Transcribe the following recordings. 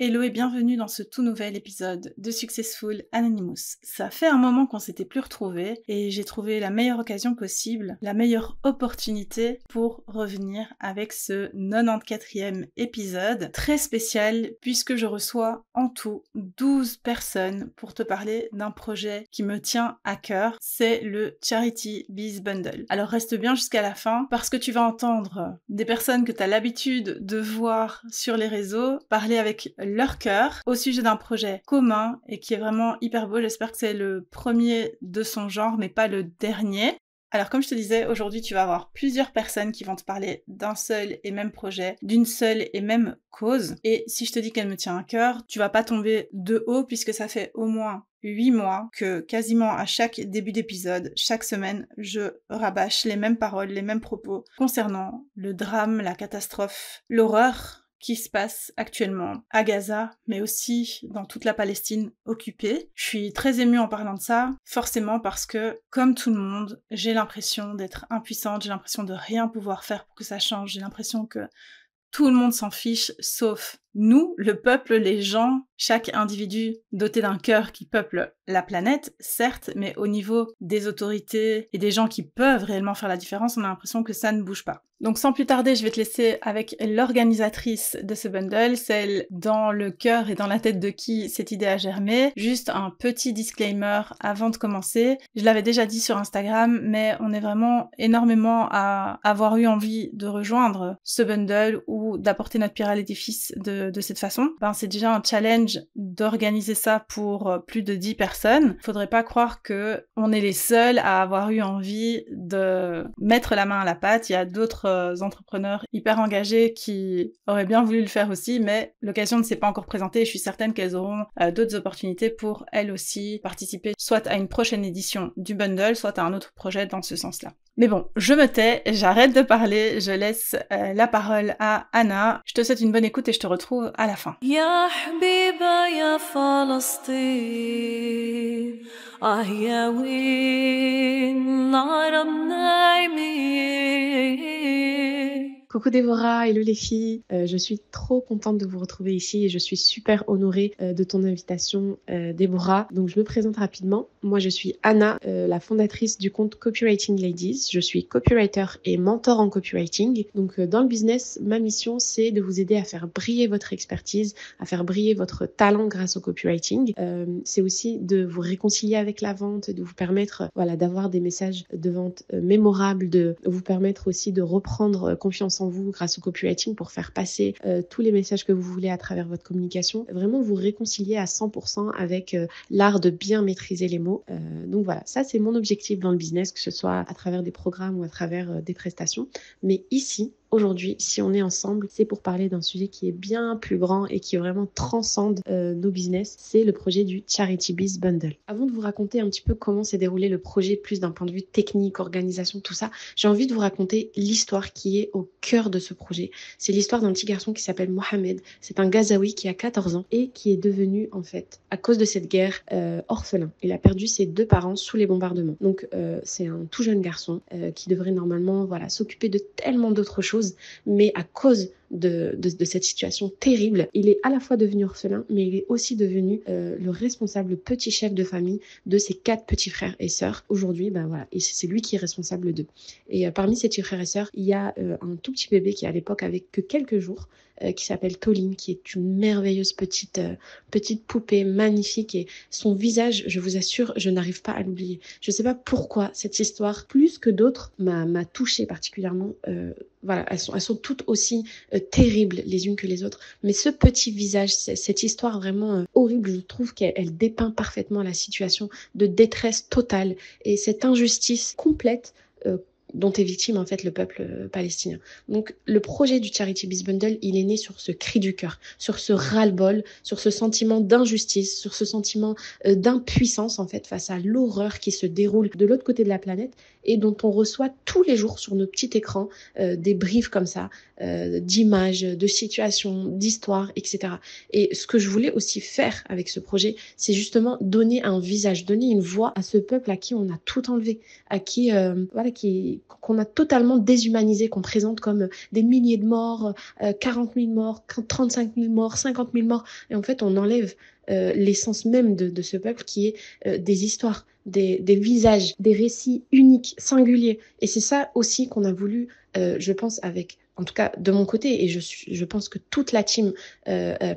Hello et bienvenue dans ce tout nouvel épisode de Successful Anonymous. Ça fait un moment qu'on s'était plus retrouvés et j'ai trouvé la meilleure occasion possible, la meilleure opportunité pour revenir avec ce 94e épisode très spécial puisque je reçois en tout 12 personnes pour te parler d'un projet qui me tient à cœur, c'est le Charity Biz Bundle. Alors reste bien jusqu'à la fin parce que tu vas entendre des personnes que tu as l'habitude de voir sur les réseaux parler avec leur cœur au sujet d'un projet commun et qui est vraiment hyper beau. J'espère que c'est le premier de son genre, mais pas le dernier. Alors comme je te disais, aujourd'hui tu vas avoir plusieurs personnes qui vont te parler d'un seul et même projet, d'une seule et même cause. Et si je te dis qu'elle me tient à cœur, tu vas pas tomber de haut puisque ça fait au moins 8 mois que quasiment à chaque début d'épisode, chaque semaine, je rabâche les mêmes paroles, les mêmes propos concernant le drame, la catastrophe, l'horreur qui se passe actuellement à Gaza, mais aussi dans toute la Palestine occupée. Je suis très émue en parlant de ça, forcément parce que, comme tout le monde, j'ai l'impression d'être impuissante, j'ai l'impression de rien pouvoir faire pour que ça change, j'ai l'impression que tout le monde s'en fiche, sauf nous, le peuple, les gens, chaque individu doté d'un cœur qui peuple la planète, certes, mais au niveau des autorités et des gens qui peuvent réellement faire la différence, on a l'impression que ça ne bouge pas. Donc sans plus tarder, je vais te laisser avec l'organisatrice de ce bundle, celle dans le cœur et dans la tête de qui cette idée a germé. Juste un petit disclaimer avant de commencer. Je l'avais déjà dit sur Instagram, mais on est vraiment énormément à avoir eu envie de rejoindre ce bundle ou d'apporter notre pierre à l'édifice de cette façon. C'est déjà un challenge d'organiser ça pour plus de 10 personnes. Faudrait pas croire que on est les seuls à avoir eu envie de mettre la main à la pâte. Il y a d'autres entrepreneurs hyper engagés qui auraient bien voulu le faire aussi, mais l'occasion ne s'est pas encore présentée et je suis certaine qu'elles auront d'autres opportunités pour elles aussi participer soit à une prochaine édition du bundle, soit à un autre projet dans ce sens-là. Mais bon, je me tais, j'arrête de parler, je laisse la parole à Anna. Je te souhaite une bonne écoute et je te retrouve à la fin. يا حبيبة يا فلسطين يا وين العرب نايمين. Coucou Déborah, hello les filles, je suis trop contente de vous retrouver ici et je suis super honorée de ton invitation Déborah. Donc je me présente rapidement, moi je suis Anna, la fondatrice du compte Copywriting Ladies, je suis copywriter et mentor en copywriting. Donc dans le business, ma mission c'est de vous aider à faire briller votre expertise, à faire briller votre talent grâce au copywriting. C'est aussi de vous réconcilier avec la vente, de vous permettre d'avoir des messages de vente mémorables, de vous permettre aussi de reprendre confiance en vous grâce au copywriting pour faire passer tous les messages que vous voulez à travers votre communication. Vraiment vous réconcilier à 100% avec l'art de bien maîtriser les mots. Donc voilà, ça c'est mon objectif dans le business, que ce soit à travers des programmes ou à travers des prestations. Mais ici, aujourd'hui, si on est ensemble, c'est pour parler d'un sujet qui est bien plus grand et qui vraiment transcende nos business. C'est le projet du Charity Biz Bundle. Avant de vous raconter un petit peu comment s'est déroulé le projet, plus d'un point de vue technique, organisation, tout ça, j'ai envie de vous raconter l'histoire qui est au cœur de ce projet. C'est l'histoire d'un petit garçon qui s'appelle Mohamed. C'est un Gazaoui qui a 14 ans et qui est devenu, en fait, à cause de cette guerre, orphelin. Il a perdu ses 2 parents sous les bombardements. Donc, c'est un tout jeune garçon qui devrait normalement s'occuper de tellement d'autres choses. Mais à cause de cette situation terrible, il est à la fois devenu orphelin, mais il est aussi devenu le responsable petit chef de famille de ses 4 petits frères et sœurs. Aujourd'hui, et c'est lui qui est responsable d'eux. Et parmi ces petits frères et sœurs, il y a un tout petit bébé qui à l'époque avait que quelques jours, qui s'appelle Toline, qui est une merveilleuse petite poupée magnifique, et son visage, je vous assure, je n'arrive pas à l'oublier. Je ne sais pas pourquoi cette histoire, plus que d'autres, m'a touchée particulièrement. Elles sont toutes aussi terribles les unes que les autres, mais ce petit visage, cette histoire vraiment horrible, je trouve qu'elle dépeint parfaitement la situation de détresse totale et cette injustice complète dont est victime en fait le peuple palestinien. Donc le projet du Charity Biz Bundle, il est né sur ce cri du cœur, sur ce ras-le-bol, sur ce sentiment d'injustice, sur ce sentiment d'impuissance en fait face à l'horreur qui se déroule de l'autre côté de la planète et dont on reçoit tous les jours sur nos petits écrans des briefs comme ça, d'images, de situations, d'histoires, etc. Et ce que je voulais aussi faire avec ce projet, c'est justement donner un visage, donner une voix à ce peuple à qui on a tout enlevé, à qui, qu'on a totalement déshumanisé, qu'on présente comme des milliers de morts, 40 000 morts, 35 000 morts, 50 000 morts. Et en fait, on enlève l'essence même de ce peuple qui est des histoires, des visages, des récits uniques, singuliers. Et c'est ça aussi qu'on a voulu, je pense, avec, en tout cas de mon côté, et je pense que toute la team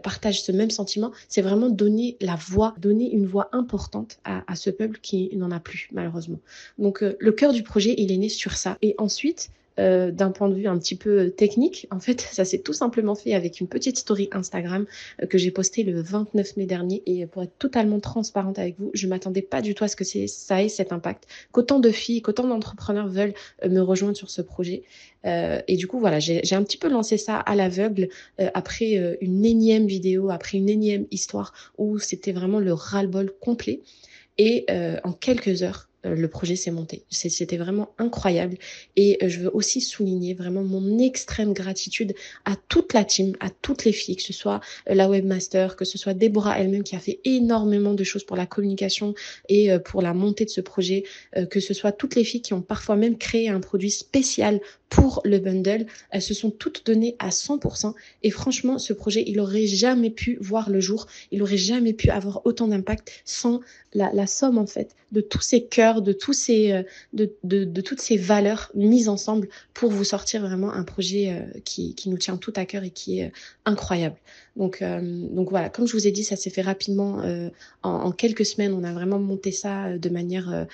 partage ce même sentiment, c'est vraiment donner la voix, donner une voix importante à ce peuple qui n'en a plus, malheureusement. Donc le cœur du projet, il est né sur ça. Et ensuite, d'un point de vue un petit peu technique, en fait, ça s'est tout simplement fait avec une petite story Instagram que j'ai postée le 29 mai dernier. Et pour être totalement transparente avec vous, je m'attendais pas du tout à ce que ça ait cet impact, qu'autant de filles, qu'autant d'entrepreneurs veulent me rejoindre sur ce projet. Et du coup, voilà, j'ai un petit peu lancé ça à l'aveugle après une énième vidéo, après une énième histoire où c'était vraiment le ras-le-bol complet. Et en quelques heures, le projet s'est monté. C'était vraiment incroyable. Et je veux aussi souligner vraiment mon extrême gratitude à toute la team, à toutes les filles, que ce soit la webmaster, que ce soit Déborah elle-même qui a fait énormément de choses pour la communication et pour la montée de ce projet, que ce soit toutes les filles qui ont parfois même créé un produit spécial pour le bundle. Elles se sont toutes données à 100%. Et franchement, ce projet, il aurait jamais pu voir le jour. Il aurait jamais pu avoir autant d'impact sans la somme, en fait, de tous ces cœurs, de toutes ces valeurs mises ensemble pour vous sortir vraiment un projet qui nous tient tout à cœur et qui est incroyable. Donc voilà, comme je vous ai dit, ça s'est fait rapidement en quelques semaines. On a vraiment monté ça de manière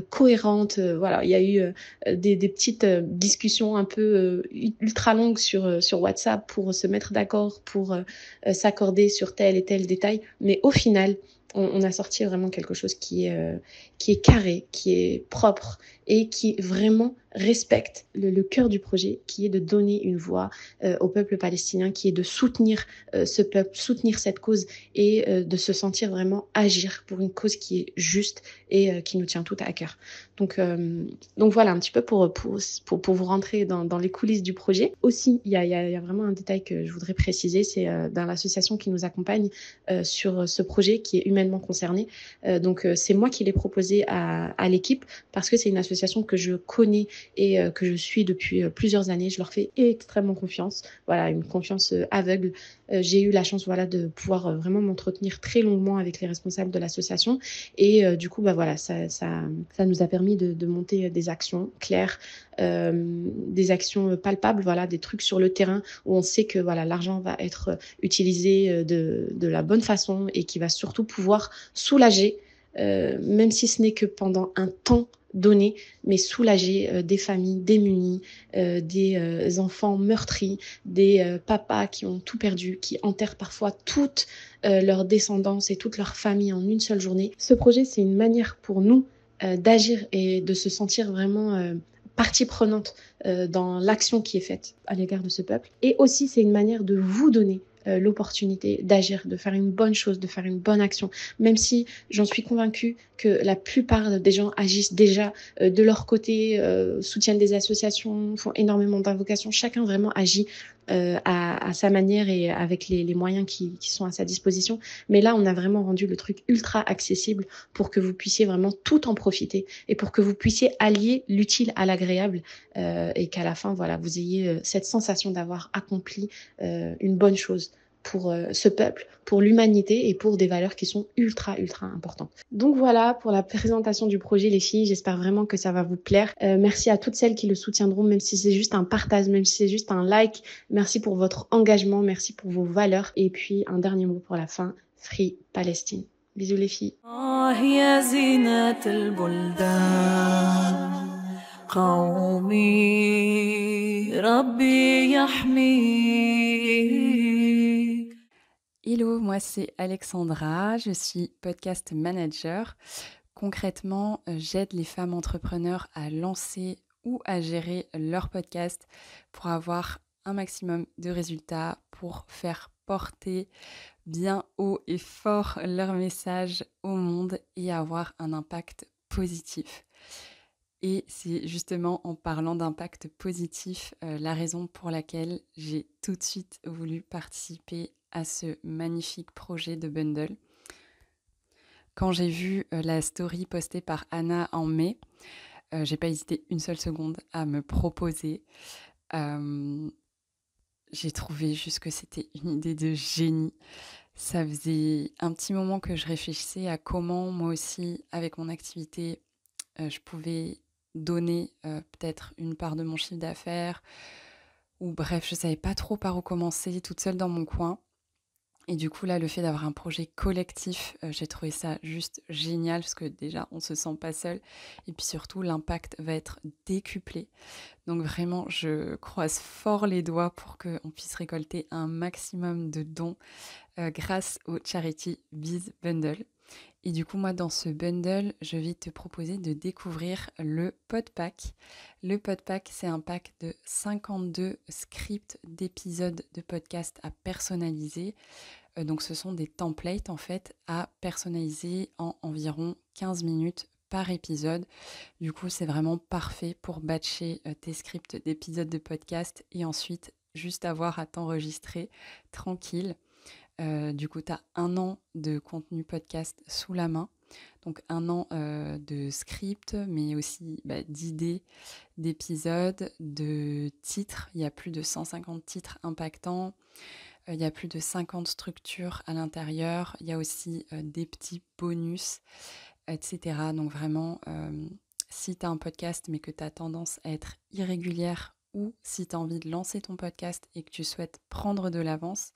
cohérente. Voilà, il y a eu des petites discussions un peu ultra longues sur WhatsApp pour se mettre d'accord, pour s'accorder sur tel et tel détail. Mais au final, on a sorti vraiment quelque chose qui est carré, qui est propre et qui vraiment respecte le cœur du projet, qui est de donner une voix au peuple palestinien, qui est de soutenir ce peuple, soutenir cette cause et de se sentir vraiment agir pour une cause qui est juste et qui nous tient tout à cœur. Donc voilà un petit peu pour vous rentrer dans les coulisses du projet. Aussi, il y a vraiment un détail que je voudrais préciser, c'est dans l'association qui nous accompagne sur ce projet qui est humainement concerné. Donc c'est moi qui l'ai proposé à l'équipe parce que c'est une association que je connais et que je suis depuis plusieurs années. Je leur fais extrêmement confiance. Voilà, une confiance aveugle. J'ai eu la chance de pouvoir vraiment m'entretenir très longuement avec les responsables de l'association et du coup voilà, ça nous a permis de monter des actions claires, des actions palpables, voilà, des trucs sur le terrain où on sait que voilà, l'argent va être utilisé de la bonne façon et qui va surtout pouvoir soulager, même si ce n'est que pendant un temps donné, mais soulager des familles démunies, des enfants meurtris, des papas qui ont tout perdu, qui enterrent parfois toute leur descendance et toute leur famille en une seule journée. Ce projet, c'est une manière pour nous d'agir et de se sentir vraiment partie prenante dans l'action qui est faite à l'égard de ce peuple. Et aussi, c'est une manière de vous donner l'opportunité d'agir, de faire une bonne chose, de faire une bonne action. Même si j'en suis convaincue que la plupart des gens agissent déjà de leur côté, soutiennent des associations, font énormément d'invocations. Chacun vraiment agit à sa manière et avec les moyens qui sont à sa disposition. Mais là, on a vraiment rendu le truc ultra accessible pour que vous puissiez vraiment tout en profiter et pour que vous puissiez allier l'utile à l'agréable et qu'à la fin, voilà, vous ayez cette sensation d'avoir accompli une bonne chose pour ce peuple, pour l'humanité et pour des valeurs qui sont ultra importantes. Donc voilà pour la présentation du projet les filles, j'espère vraiment que ça va vous plaire. Merci à toutes celles qui le soutiendront, même si c'est juste un partage, même si c'est juste un like. Merci pour votre engagement, merci pour vos valeurs. Et puis un dernier mot pour la fin, Free Palestine. Bisous les filles. Hello, moi c'est Alexandra, je suis podcast manager. Concrètement, j'aide les femmes entrepreneurs à lancer ou à gérer leur podcast pour avoir un maximum de résultats, pour faire porter bien haut et fort leur message au monde et avoir un impact positif. Et c'est justement en parlant d'impact positif la raison pour laquelle j'ai tout de suite voulu participer à ce magnifique projet de bundle. Quand j'ai vu la story postée par Anna en mai, j'ai pas hésité une seule seconde à me proposer. J'ai trouvé juste que c'était une idée de génie. Ça faisait un petit moment que je réfléchissais à comment moi aussi, avec mon activité, je pouvais donner peut-être une part de mon chiffre d'affaires. Ou bref, je savais pas trop par où commencer, toute seule dans mon coin. Et du coup, là, le fait d'avoir un projet collectif, j'ai trouvé ça juste génial parce que déjà, on se sent pas seul. Et puis surtout, l'impact va être décuplé. Donc vraiment, je croise fort les doigts pour qu'on puisse récolter un maximum de dons grâce au Charity Biz Bundle. Et du coup, moi, dans ce bundle, je vais te proposer de découvrir le Pod Pack. Le Pod Pack, c'est un pack de 52 scripts d'épisodes de podcast à personnaliser. Donc, ce sont des templates, en fait, à personnaliser en environ 15 minutes par épisode. Du coup, c'est vraiment parfait pour batcher tes scripts d'épisodes de podcast et ensuite juste avoir à t'enregistrer tranquille. Du coup, tu as 1 an de contenu podcast sous la main. Donc 1 an de script, mais aussi d'idées, d'épisodes, de titres. Il y a plus de 150 titres impactants. Il y a plus de 50 structures à l'intérieur. Il y a aussi des petits bonus, etc. Donc vraiment, si tu as un podcast mais que tu as tendance à être irrégulière ou si tu as envie de lancer ton podcast et que tu souhaites prendre de l'avance,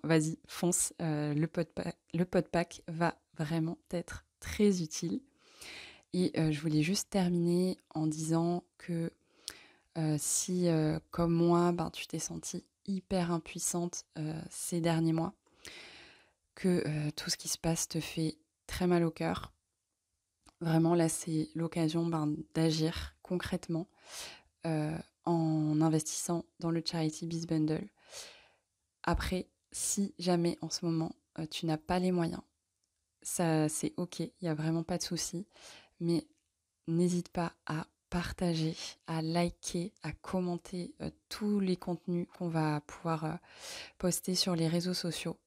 vas-y, fonce. Le Pod Pack va vraiment être très utile. Et je voulais juste terminer en disant que si, comme moi, tu t'es sentie hyper impuissante ces derniers mois, que tout ce qui se passe te fait très mal au cœur, vraiment là, c'est l'occasion d'agir concrètement en investissant dans le Charity Biz Bundle. Après, si jamais en ce moment tu n'as pas les moyens, ça c'est ok, il n'y a vraiment pas de souci, mais n'hésite pas à partager, à liker, à commenter tous les contenus qu'on va pouvoir poster sur les réseaux sociaux.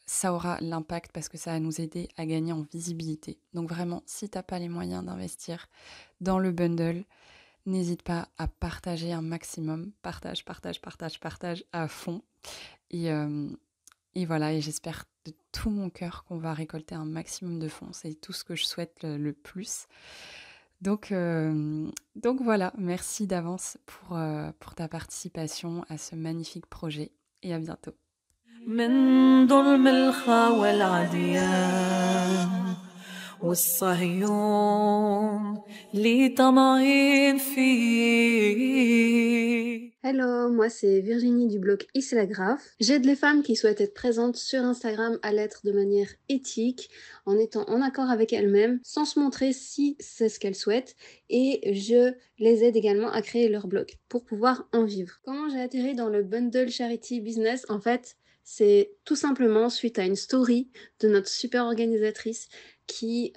Ça aura l'impact parce que ça va nous aider à gagner en visibilité. Donc vraiment, si tu n'as pas les moyens d'investir dans le bundle, n'hésite pas à partager un maximum. Partage à fond. Et voilà, et j'espère de tout mon cœur qu'on va récolter un maximum de fonds. C'est tout ce que je souhaite le plus. Donc voilà, merci d'avance pour ta participation à ce magnifique projet et à bientôt. من ظلم الخاوى العديان والصهيون اللي طمعين فيه. Hello, moi c'est Virginie du blog Islagraphe. J'aide les femmes qui souhaitent être présentes sur Instagram à l'être de manière éthique, en étant en accord avec elles-mêmes, sans se montrer si c'est ce qu'elles souhaitent, et je les aide également à créer leur blog pour pouvoir en vivre. Comment j'ai atterri dans le bundle Charity Business? En fait, c'est tout simplement suite à une story de notre super organisatrice qui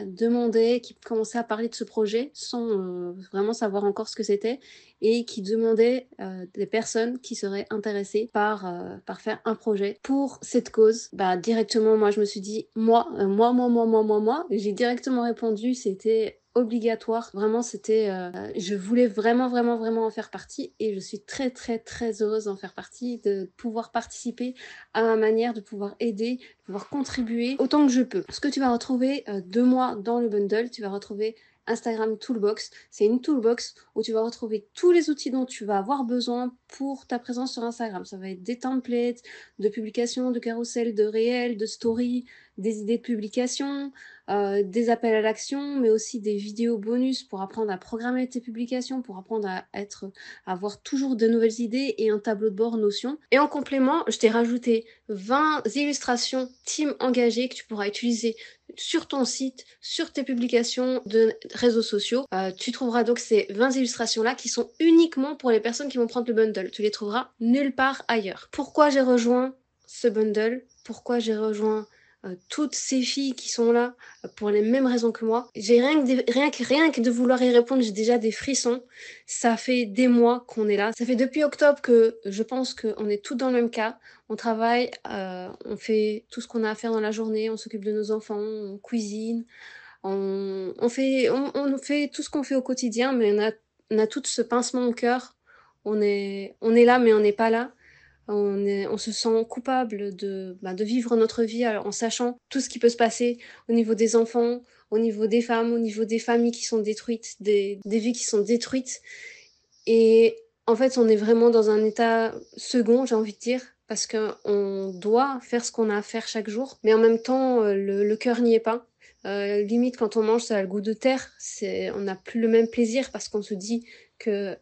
commençait à parler de ce projet sans vraiment savoir encore ce que c'était et qui demandait des personnes qui seraient intéressées par faire un projet pour cette cause. Directement, moi je me suis dit, moi, j'ai directement répondu, c'était obligatoire, vraiment c'était, je voulais vraiment en faire partie et je suis très heureuse d'en faire partie, de pouvoir participer à ma manière, de pouvoir aider, de pouvoir contribuer autant que je peux. Ce que tu vas retrouver de moi dans le bundle, tu vas retrouver Instagram Toolbox. C'est une toolbox où tu vas retrouver tous les outils dont tu vas avoir besoin pour ta présence sur Instagram. Ça va être des templates, de publication, de carousel, de réel, de story, des idées de publication, des appels à l'action, mais aussi des vidéos bonus pour apprendre à programmer tes publications, pour apprendre à avoir toujours de nouvelles idées et un tableau de bord Notion. Et en complément, je t'ai rajouté 20 illustrations team engagées que tu pourras utiliser sur ton site, sur tes publications de réseaux sociaux. Tu trouveras donc ces 20 illustrations-là qui sont uniquement pour les personnes qui vont prendre le bundle. Tu les trouveras nulle part ailleurs. Pourquoi j'ai rejoint ce bundle? Pourquoi j'ai rejoint toutes ces filles qui sont là pour les mêmes raisons que moi. J'ai rien que de vouloir y répondre, j'ai déjà des frissons. Ça fait des mois qu'on est là. Ça fait depuis octobre que je pense qu'on est toutes dans le même cas. On travaille, on fait tout ce qu'on a à faire dans la journée, on s'occupe de nos enfants, on cuisine, on fait tout ce qu'on fait au quotidien, mais on a tout ce pincement au cœur. On est là, mais on n'est pas là. On se sent coupable de vivre notre vie en sachant tout ce qui peut se passer au niveau des enfants, au niveau des femmes, au niveau des familles qui sont détruites, des vies qui sont détruites. Et en fait, on est vraiment dans un état second, j'ai envie de dire, parce qu'on doit faire ce qu'on a à faire chaque jour, mais en même temps, le cœur n'y est pas. Limite, quand on mange, ça a le goût de terre. On n'a plus le même plaisir parce qu'on se dit que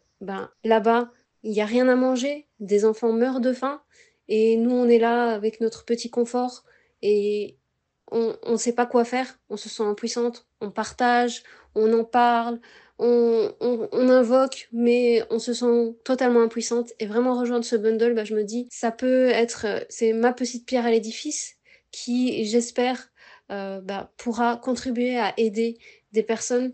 là-bas, il n'y a rien à manger, des enfants meurent de faim, et nous, on est là avec notre petit confort, et on ne sait pas quoi faire, on se sent impuissante, on partage, on en parle, on invoque, mais on se sent totalement impuissante. Et vraiment rejoindre ce bundle, je me dis, ça peut être, c'est ma petite pierre à l'édifice qui, j'espère, pourra contribuer à aider des personnes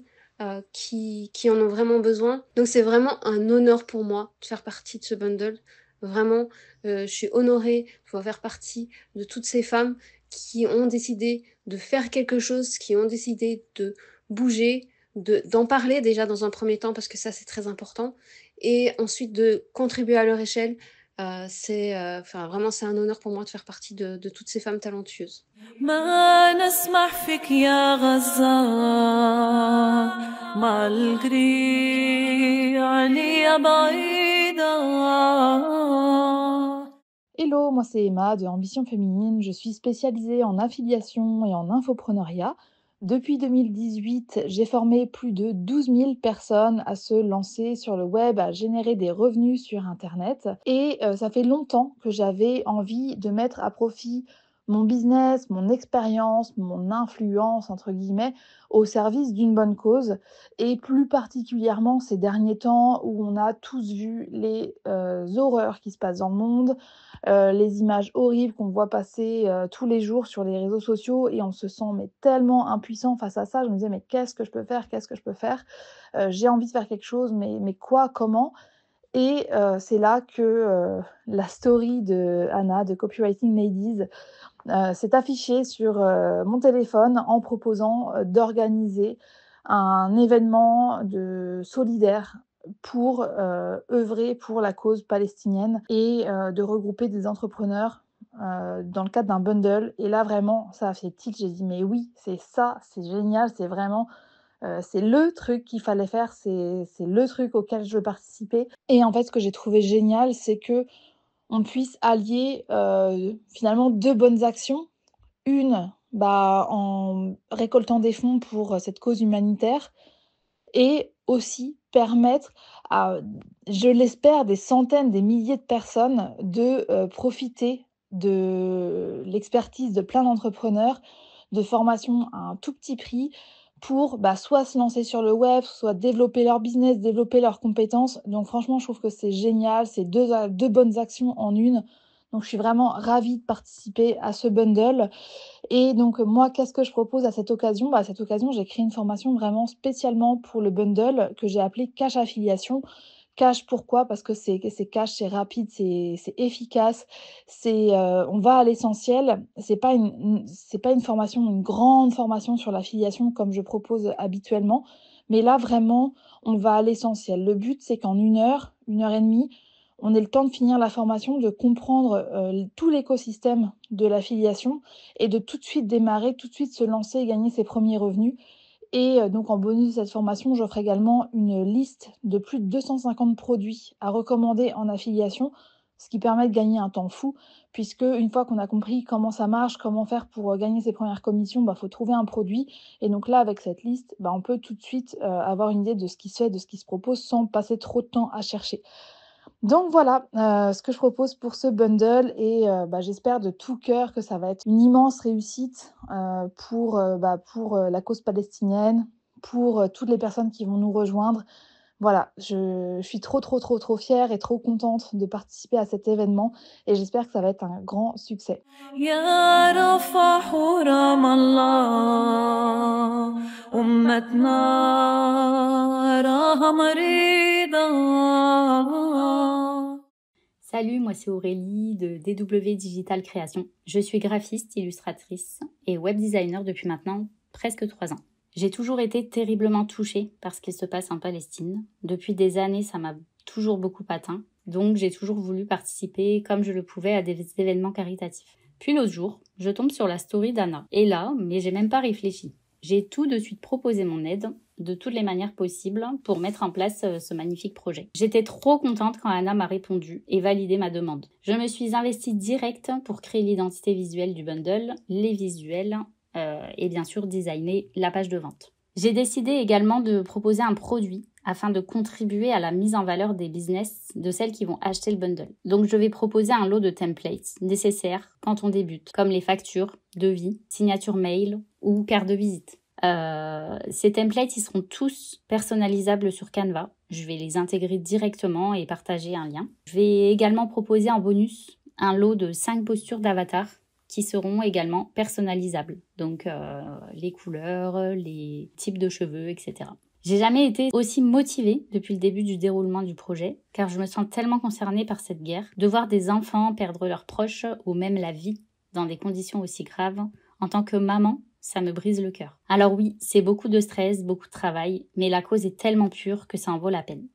qui en ont vraiment besoin. Donc c'est vraiment un honneur pour moi de faire partie de ce bundle. Vraiment, je suis honorée de pouvoir faire partie de toutes ces femmes qui ont décidé de faire quelque chose, qui ont décidé de bouger, d'en parler déjà dans un premier temps, parce que ça c'est très important, et ensuite de contribuer à leur échelle. Vraiment c'est un honneur pour moi de faire partie de toutes ces femmes talentueuses. ما نسمح فيك يا غزة مع الجري عليا بعيدة. Hello, moi c'est Emma de Ambition Féminine. Je suis spécialisée en affiliation et en infopreneuriat. Depuis 2018, j'ai formé plus de 12 000 personnes à se lancer sur le web, à générer des revenus sur Internet. Et ça fait longtemps que j'avais envie de mettre à profit mon business, mon expérience, mon influence, entre guillemets, au service d'une bonne cause. Et plus particulièrement ces derniers temps où on a tous vu les horreurs qui se passent dans le monde, les images horribles qu'on voit passer tous les jours sur les réseaux sociaux, et on se sent tellement impuissant face à ça. Je me disais, mais qu'est-ce que je peux faire? Qu'est-ce que je peux faire? J'ai envie de faire quelque chose, mais quoi? Comment? Et c'est là que la story de Anna, de Copywriting Ladies, s'est affichée sur mon téléphone en proposant d'organiser un événement solidaire pour œuvrer pour la cause palestinienne et de regrouper des entrepreneurs dans le cadre d'un bundle. Et là, vraiment, ça a fait tilt. J'ai dit, mais oui, c'est ça, c'est génial, c'est vraiment... c'est le truc qu'il fallait faire, c'est le truc auquel je veux participer. Et en fait, ce que j'ai trouvé génial, c'est que on puisse allier finalement deux bonnes actions. Une, en récoltant des fonds pour cette cause humanitaire, et aussi permettre à, je l'espère, des centaines, des milliers de personnes de profiter de l'expertise de plein d'entrepreneurs, de formation à un tout petit prix, pour soit se lancer sur le web, soit développer leur business, développer leurs compétences. Donc franchement, je trouve que c'est génial, c'est deux bonnes actions en une. Donc je suis vraiment ravie de participer à ce bundle. Et donc moi, qu'est-ce que je propose à cette occasion? À cette occasion, j'ai créé une formation vraiment spécialement pour le bundle que j'ai appelé Cash Affiliation. Cash, pourquoi? Parce que c'est cash, c'est rapide, c'est efficace, on va à l'essentiel. C'est pas une formation, une grande formation sur l'affiliation comme je propose habituellement, mais là vraiment, on va à l'essentiel. Le but, c'est qu'en 1 heure et demie, on ait le temps de finir la formation, de comprendre tout l'écosystème de l'affiliation et de tout de suite démarrer, tout de suite se lancer et gagner ses premiers revenus. Et donc en bonus de cette formation, j'offre également une liste de plus de 250 produits à recommander en affiliation, ce qui permet de gagner un temps fou, puisque une fois qu'on a compris comment ça marche, comment faire pour gagner ses premières commissions, faut trouver un produit. Et donc là, avec cette liste, on peut tout de suite avoir une idée de ce qui se fait, de ce qui se propose, sans passer trop de temps à chercher. Donc voilà ce que je propose pour ce bundle, et j'espère de tout cœur que ça va être une immense réussite pour la cause palestinienne, pour toutes les personnes qui vont nous rejoindre. Voilà, je suis trop fière et trop contente de participer à cet événement, et j'espère que ça va être un grand succès. يا رفح نروح ورام الله أمتنا راها مريضة. Salut, moi c'est Aurélie de DW Digital Création. Je suis graphiste, illustratrice et web designer depuis maintenant presque 3 ans. J'ai toujours été terriblement touchée par ce qui se passe en Palestine. Depuis des années, ça m'a toujours beaucoup atteint. Donc j'ai toujours voulu participer comme je le pouvais à des événements caritatifs. Puis l'autre jour, je tombe sur la story d'Anna. Et là, mais j'ai même pas réfléchi. J'ai tout de suite proposé mon aide de toutes les manières possibles pour mettre en place ce magnifique projet. J'étais trop contente quand Anna m'a répondu et validé ma demande. Je me suis investie direct pour créer l'identité visuelle du bundle, les visuels et bien sûr designer la page de vente. J'ai décidé également de proposer un produit afin de contribuer à la mise en valeur des business de celles qui vont acheter le bundle. Donc je vais proposer un lot de templates nécessaires quand on débute, comme les factures, devis, signatures mail ou carte de visite. Ces templates, ils seront tous personnalisables sur Canva. Je vais les intégrer directement et partager un lien. Je vais également proposer en bonus un lot de 5 postures d'avatar qui seront également personnalisables. Donc les couleurs, les types de cheveux, etc. J'ai jamais été aussi motivée depuis le début du déroulement du projet, car je me sens tellement concernée par cette guerre. De voir des enfants perdre leurs proches ou même la vie dans des conditions aussi graves, en tant que maman, ça me brise le cœur. Alors oui, c'est beaucoup de stress, beaucoup de travail, mais la cause est tellement pure que ça en vaut la peine.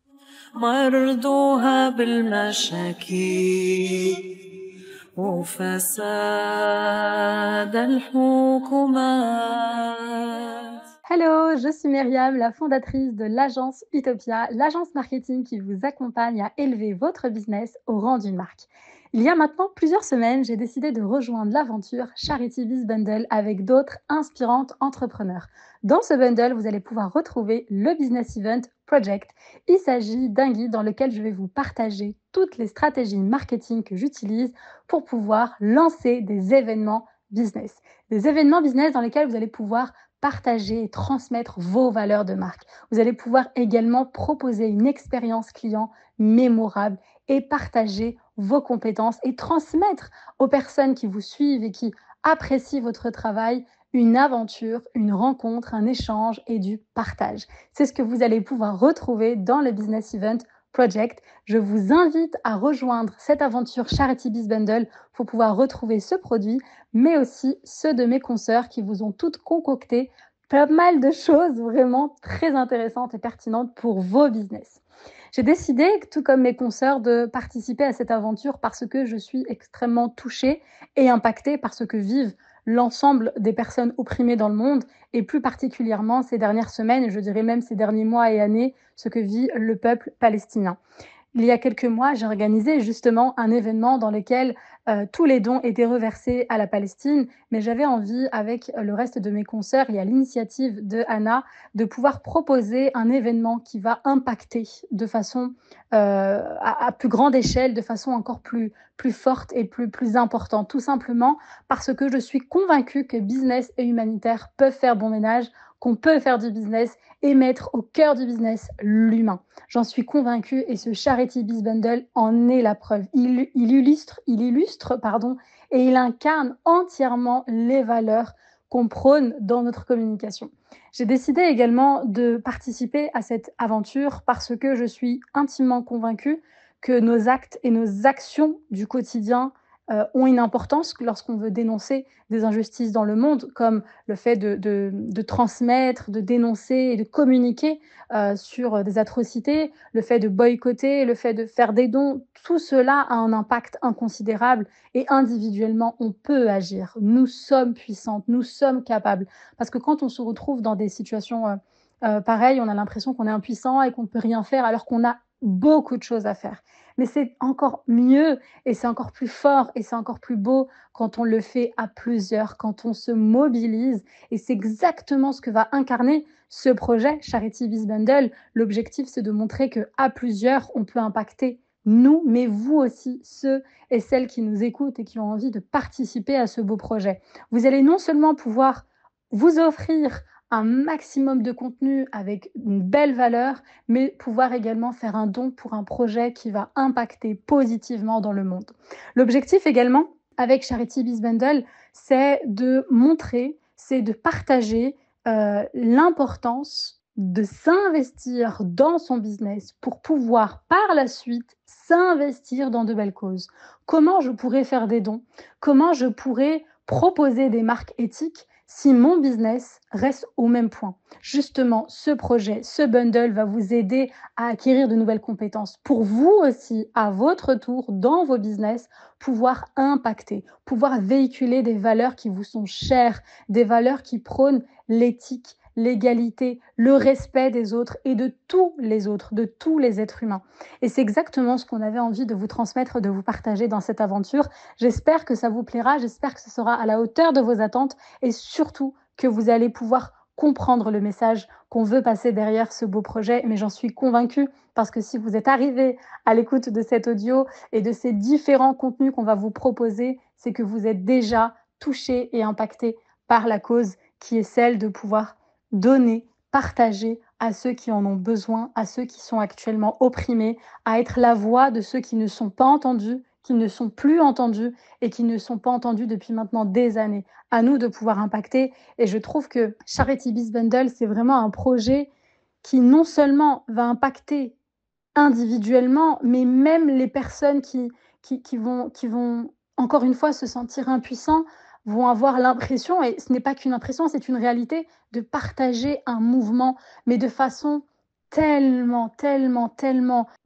Hello, je suis Myriam, la fondatrice de l'agence Utopia, l'agence marketing qui vous accompagne à élever votre business au rang d'une marque. Il y a maintenant plusieurs semaines, j'ai décidé de rejoindre l'aventure Charity Biz Bundle avec d'autres inspirantes entrepreneurs. Dans ce bundle, vous allez pouvoir retrouver le Business Event Project. Il s'agit d'un guide dans lequel je vais vous partager toutes les stratégies marketing que j'utilise pour pouvoir lancer des événements business. Des événements business dans lesquels vous allez pouvoir partager et transmettre vos valeurs de marque. Vous allez pouvoir également proposer une expérience client mémorable et partager vos compétences et transmettre aux personnes qui vous suivent et qui apprécient votre travail une aventure, une rencontre, un échange et du partage. C'est ce que vous allez pouvoir retrouver dans le Business Event Project. Je vous invite à rejoindre cette aventure Charity Biz Bundle pour pouvoir retrouver ce produit, mais aussi ceux de mes consoeurs qui vous ont toutes concocté pas mal de choses vraiment très intéressantes et pertinentes pour vos business. J'ai décidé, tout comme mes consoeurs, de participer à cette aventure parce que je suis extrêmement touchée et impactée par ce que vivent l'ensemble des personnes opprimées dans le monde et plus particulièrement ces dernières semaines, et je dirais même ces derniers mois et années, ce que vit le peuple palestinien. Il y a quelques mois, j'ai organisé justement un événement dans lequel tous les dons étaient reversés à la Palestine, mais j'avais envie, avec le reste de mes consoeurs et à l'initiative de Anna, de pouvoir proposer un événement qui va impacter de façon à plus grande échelle, de façon encore plus forte et plus importante, tout simplement parce que je suis convaincue que business et humanitaire peuvent faire bon ménage, qu'on peut faire du business et mettre au cœur du business l'humain. J'en suis convaincue et ce Charity Biz Bundle en est la preuve. Il illustre, et il incarne entièrement les valeurs qu'on prône dans notre communication. J'ai décidé également de participer à cette aventure parce que je suis intimement convaincue que nos actes et nos actions du quotidien ont une importance lorsqu'on veut dénoncer des injustices dans le monde, comme le fait de transmettre, de dénoncer et de communiquer sur des atrocités, le fait de boycotter, le fait de faire des dons. Tout cela a un impact inconsidérable et individuellement, on peut agir. Nous sommes puissantes, nous sommes capables. Parce que quand on se retrouve dans des situations pareilles, on a l'impression qu'on est impuissant et qu'on ne peut rien faire alors qu'on a beaucoup de choses à faire. Mais c'est encore mieux et c'est encore plus fort et c'est encore plus beau quand on le fait à plusieurs, quand on se mobilise. Et c'est exactement ce que va incarner ce projet Charity Biz Bundle. L'objectif, c'est de montrer qu'à plusieurs, on peut impacter nous, mais vous aussi, ceux et celles qui nous écoutent et qui ont envie de participer à ce beau projet. Vous allez non seulement pouvoir vous offrir un maximum de contenu avec une belle valeur, mais pouvoir également faire un don pour un projet qui va impacter positivement dans le monde. L'objectif également, avec Charity Biz Bundle, c'est de montrer, c'est de partager l'importance de s'investir dans son business pour pouvoir par la suite s'investir dans de belles causes. Comment je pourrais faire des dons? Comment je pourrais proposer des marques éthiques si mon business reste au même point? Justement, ce projet, ce bundle va vous aider à acquérir de nouvelles compétences pour vous aussi, à votre tour, dans vos business, pouvoir impacter, pouvoir véhiculer des valeurs qui vous sont chères, des valeurs qui prônent l'éthique, l'égalité, le respect des autres et de tous les autres, de tous les êtres humains. Et c'est exactement ce qu'on avait envie de vous transmettre, de vous partager dans cette aventure. J'espère que ça vous plaira, j'espère que ce sera à la hauteur de vos attentes et surtout que vous allez pouvoir comprendre le message qu'on veut passer derrière ce beau projet. Mais j'en suis convaincue parce que si vous êtes arrivé à l'écoute de cet audio et de ces différents contenus qu'on va vous proposer, c'est que vous êtes déjà touché et impacté par la cause qui est celle de pouvoir donner, partager à ceux qui en ont besoin, à ceux qui sont actuellement opprimés, à être la voix de ceux qui ne sont pas entendus, qui ne sont plus entendus et qui ne sont pas entendus depuis maintenant des années. À nous de pouvoir impacter. Et je trouve que Charity Biz Bundle, c'est vraiment un projet qui non seulement va impacter individuellement, mais même les personnes qui vont encore une fois se sentir impuissants, vont avoir l'impression, et ce n'est pas qu'une impression, c'est une réalité, de partager un mouvement, mais de façon tellement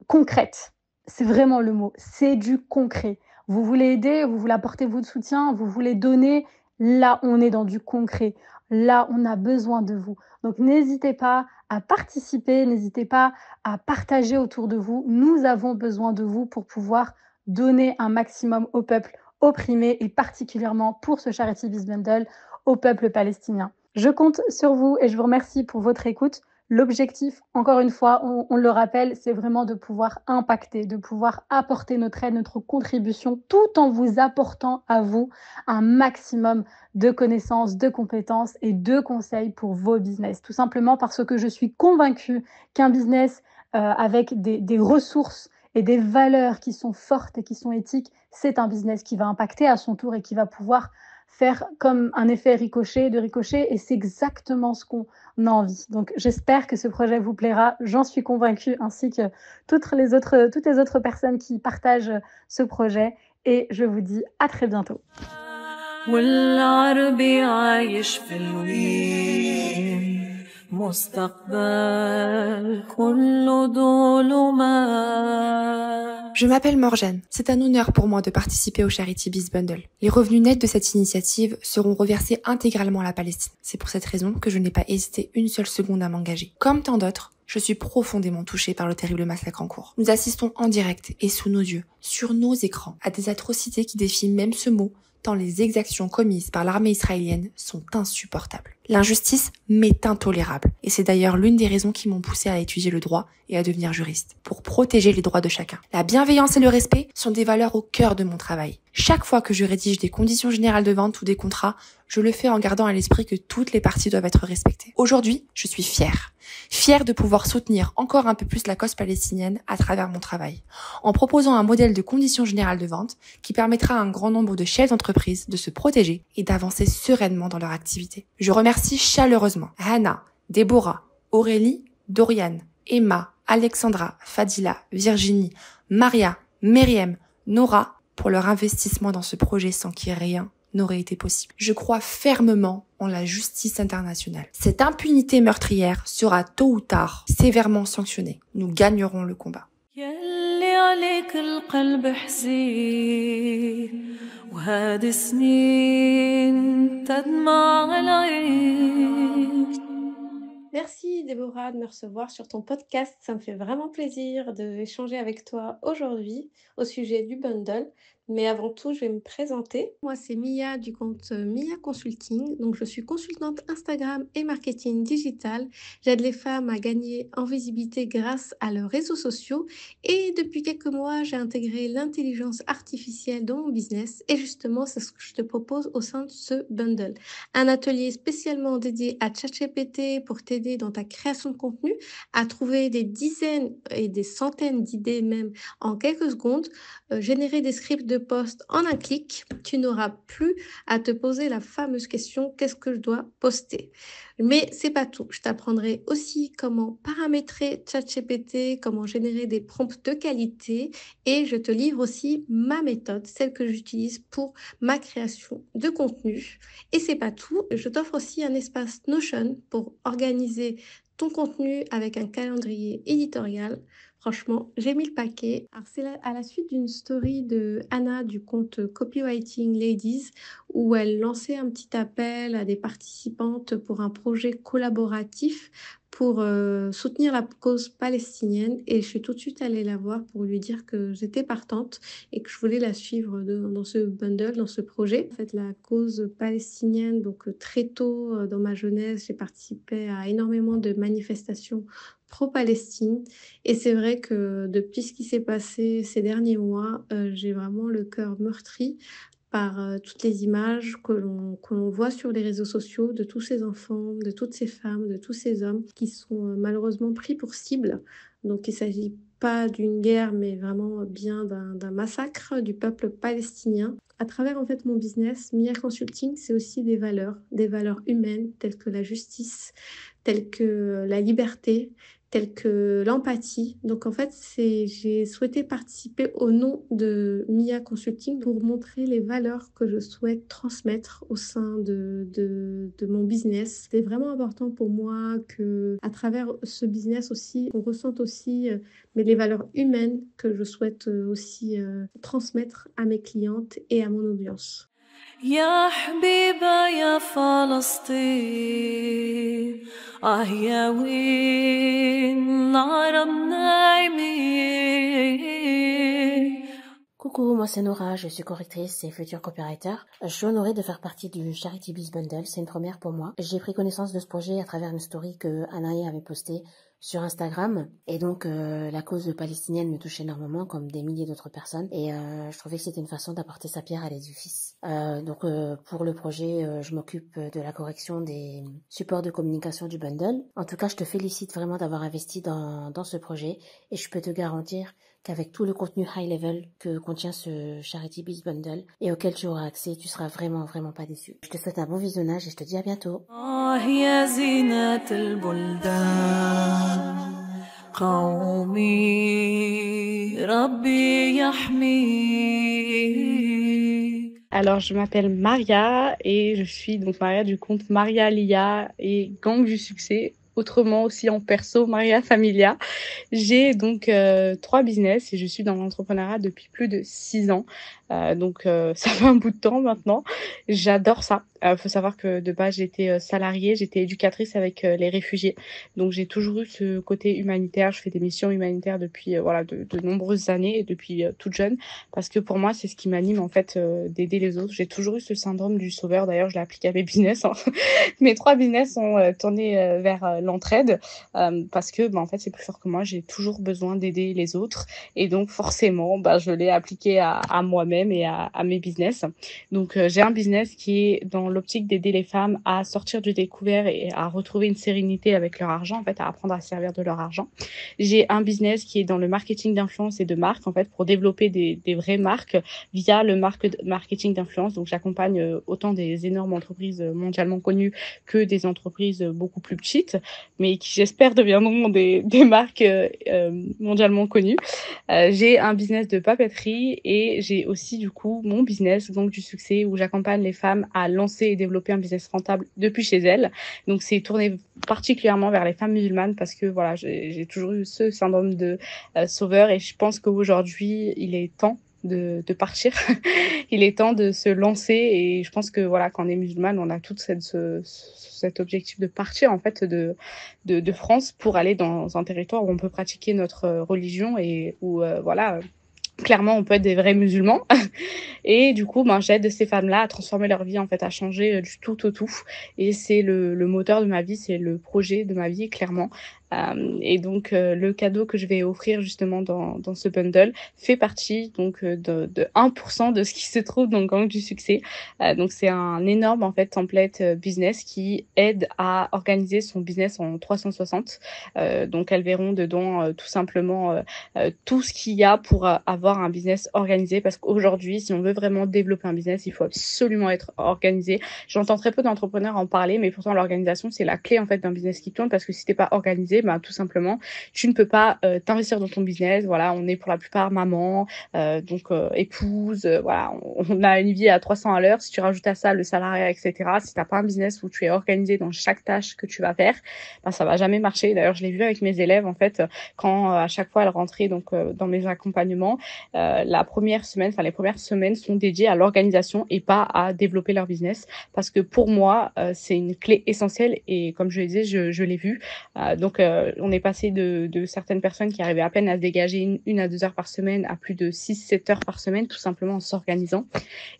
concrète. C'est vraiment le mot, c'est du concret. Vous voulez aider, vous voulez apporter votre soutien, vous voulez donner, là on est dans du concret, là on a besoin de vous. Donc n'hésitez pas à participer, n'hésitez pas à partager autour de vous. Nous avons besoin de vous pour pouvoir donner un maximum au peuple opprimé et particulièrement pour ce Charity Biz Bundle au peuple palestinien. Je compte sur vous et je vous remercie pour votre écoute. L'objectif, encore une fois, on le rappelle, c'est vraiment de pouvoir impacter, de pouvoir apporter notre aide, notre contribution, tout en vous apportant à vous un maximum de connaissances, de compétences et de conseils pour vos business. Tout simplement parce que je suis convaincue qu'un business avec des ressources et des valeurs qui sont fortes et qui sont éthiques, c'est un business qui va impacter à son tour et qui va pouvoir faire comme un effet ricochet, et c'est exactement ce qu'on a envie. Donc j'espère que ce projet vous plaira, j'en suis convaincue, ainsi que toutes les autres personnes qui partagent ce projet, et je vous dis à très bientôt. Je m'appelle Morjane. C'est un honneur pour moi de participer au Charity Biz Bundle. Les revenus nets de cette initiative seront reversés intégralement à la Palestine. C'est pour cette raison que je n'ai pas hésité une seule seconde à m'engager. Comme tant d'autres, je suis profondément touchée par le terrible massacre en cours. Nous assistons en direct et sous nos yeux, sur nos écrans, à des atrocités qui défient même ce mot, tant les exactions commises par l'armée israélienne sont insupportables. L'injustice m'est intolérable, et c'est d'ailleurs l'une des raisons qui m'ont poussée à étudier le droit et à devenir juriste, pour protéger les droits de chacun. La bienveillance et le respect sont des valeurs au cœur de mon travail. Chaque fois que je rédige des conditions générales de vente ou des contrats, je le fais en gardant à l'esprit que toutes les parties doivent être respectées. Aujourd'hui, je suis fière de pouvoir soutenir encore un peu plus la cause palestinienne à travers mon travail, en proposant un modèle de conditions générales de vente qui permettra à un grand nombre de chefs d'entreprise de se protéger et d'avancer sereinement dans leur activité. Je remercie chaleureusement Hannah, Déborah, Aurélie, Doriane, Emma, Alexandra, Fadila, Virginie, Maria, Myriam, Nora pour leur investissement dans ce projet sans qui rien n'aurait été possible. Je crois fermement en la justice internationale. Cette impunité meurtrière sera tôt ou tard sévèrement sanctionnée. Nous gagnerons le combat. Merci Déborah de me recevoir sur ton podcast. Ça me fait vraiment plaisir d'échanger avec toi aujourd'hui au sujet du bundle. Mais avant tout, je vais me présenter. Moi, c'est Mia du compte Mia Consulting. Donc, je suis consultante Instagram et marketing digital. J'aide les femmes à gagner en visibilité grâce à leurs réseaux sociaux. Et depuis quelques mois, j'ai intégré l'intelligence artificielle dans mon business. Et justement, c'est ce que je te propose au sein de ce bundle. Un atelier spécialement dédié à ChatGPT pour t'aider dans ta création de contenu, à trouver des dizaines et des centaines d'idées même en quelques secondes, générer des scripts de posts en un clic. Tu n'auras plus à te poser la fameuse question, qu'est-ce que je dois poster? Mais c'est pas tout. Je t'apprendrai aussi comment paramétrer ChatGPT, comment générer des prompts de qualité et je te livre aussi ma méthode, celle que j'utilise pour ma création de contenu. Et c'est pas tout. Je t'offre aussi un espace Notion pour organiser ton contenu avec un calendrier éditorial. Franchement, j'ai mis le paquet. Alors, c'est à la suite d'une story de Anna du compte Copywriting Ladies où elle lançait un petit appel à des participantes pour un projet collaboratif pour soutenir la cause palestinienne. Et je suis tout de suite allée la voir pour lui dire que j'étais partante et que je voulais la suivre dans ce bundle, dans ce projet. En fait, la cause palestinienne, donc très tôt dans ma jeunesse, j'ai participé à énormément de manifestations pro-Palestine. Et c'est vrai que depuis ce qui s'est passé ces derniers mois, j'ai vraiment le cœur meurtri par toutes les images que l'on voit sur les réseaux sociaux de tous ces enfants, de toutes ces femmes, de tous ces hommes qui sont malheureusement pris pour cible. Donc il ne s'agit pas d'une guerre, mais vraiment bien d'un massacre du peuple palestinien. À travers en fait mon business, Mia Consulting, c'est aussi des valeurs humaines telles que la justice, telles que la liberté, telles que l'empathie. Donc en fait, j'ai souhaité participer au nom de Mia Consulting pour montrer les valeurs que je souhaite transmettre au sein de mon business. C'est vraiment important pour moi que à travers ce business aussi, on ressente aussi mais les valeurs humaines que je souhaite aussi transmettre à mes clientes et à mon audience. يا حبيبة يا فلسطين يا وين العرب نايمين. Coucou, moi c'est Nora, je suis correctrice et future copywriter. Je suis honorée de faire partie du Charity Biz Bundle, c'est une première pour moi. J'ai pris connaissance de ce projet à travers une story que Anaï avait postée sur Instagram et donc la cause palestinienne me touche énormément comme des milliers d'autres personnes et je trouvais que c'était une façon d'apporter sa pierre à l'édifice. Donc pour le projet, je m'occupe de la correction des supports de communication du bundle. En tout cas, je te félicite vraiment d'avoir investi dans ce projet et je peux te garantir qu'avec tout le contenu high level que contient ce Charity Biz Bundle et auquel tu auras accès, tu seras vraiment pas déçu. Je te souhaite un bon visionnage et je te dis à bientôt. يا زينة البلدان قومي ربي يحميك. Alors, je m'appelle Maria et je suis donc Maria du compte Maria Lia et Gang du Succès. Autrement aussi en perso, Maria Familia. J'ai donc 3 business et je suis dans l'entrepreneuriat depuis plus de 6 ans. Donc ça fait un bout de temps maintenant. J'adore ça. Faut savoir que de base j'étais salariée, j'étais éducatrice avec les réfugiés. Donc j'ai toujours eu ce côté humanitaire. Je fais des missions humanitaires depuis de nombreuses années, depuis toute jeune, parce que pour moi c'est ce qui m'anime en fait d'aider les autres. J'ai toujours eu ce syndrome du sauveur. D'ailleurs je l'ai appliqué à mes business. Hein. Mes 3 business sont tournés vers l'entraide parce que en fait c'est plus fort que moi. J'ai toujours besoin d'aider les autres et donc forcément je l'ai appliqué à moi-même et à mes business. Donc j'ai un business qui est dans l'optique d'aider les femmes à sortir du découvert et à retrouver une sérénité avec leur argent, en fait, à apprendre à servir de leur argent. J'ai un business qui est dans le marketing d'influence et de marque, en fait, pour développer des vraies marques via le marketing d'influence. Donc j'accompagne autant des énormes entreprises mondialement connues que des entreprises beaucoup plus petites, mais qui j'espère deviendront des marques mondialement connues. J'ai un business de papeterie et j'ai aussi du coup mon business Gang du Succès où j'accompagne les femmes à lancer et développer un business rentable depuis chez elles. Donc c'est tourné particulièrement vers les femmes musulmanes parce que voilà, j'ai toujours eu ce syndrome de sauveur et je pense qu'aujourd'hui il est temps de partir. Il est temps de se lancer et je pense que voilà, quand on est musulmane, on a tout cet objectif de partir en fait de France pour aller dans un territoire où on peut pratiquer notre religion et où clairement, on peut être des vrais musulmans. Et du coup, j'aide ces femmes-là à transformer leur vie, en fait, à changer du tout au tout. Et c'est le moteur de ma vie, c'est le projet de ma vie, clairement. Et donc, le cadeau que je vais offrir justement dans ce bundle fait partie donc de 1% de ce qui se trouve dans Gang du succès. Donc, c'est un énorme en fait template business qui aide à organiser son business en 360. Donc, elles verront dedans tout simplement tout ce qu'il y a pour avoir un business organisé, parce qu'aujourd'hui, si on veut vraiment développer un business, il faut absolument être organisé. J'entends très peu d'entrepreneurs en parler, mais pourtant l'organisation, c'est la clé en fait d'un business qui tourne, parce que si t'es pas organisé, bah, tout simplement, tu ne peux pas t'investir dans ton business. Voilà, on est pour la plupart maman, donc épouse, voilà, on a une vie à 300 à l'heure. Si tu rajoutes à ça le salariat, etc., si t'as pas un business où tu es organisé dans chaque tâche que tu vas faire, bah, ça va jamais marcher. D'ailleurs, je l'ai vu avec mes élèves, en fait, quand à chaque fois elles rentraient donc dans mes accompagnements, les premières semaines sont dédiées à l'organisation et pas à développer leur business, parce que pour moi, c'est une clé essentielle, et comme je le disais, je l'ai vu. Donc, on est passé de certaines personnes qui arrivaient à peine à se dégager une à 2 heures par semaine à plus de 6-7 heures par semaine, tout simplement en s'organisant.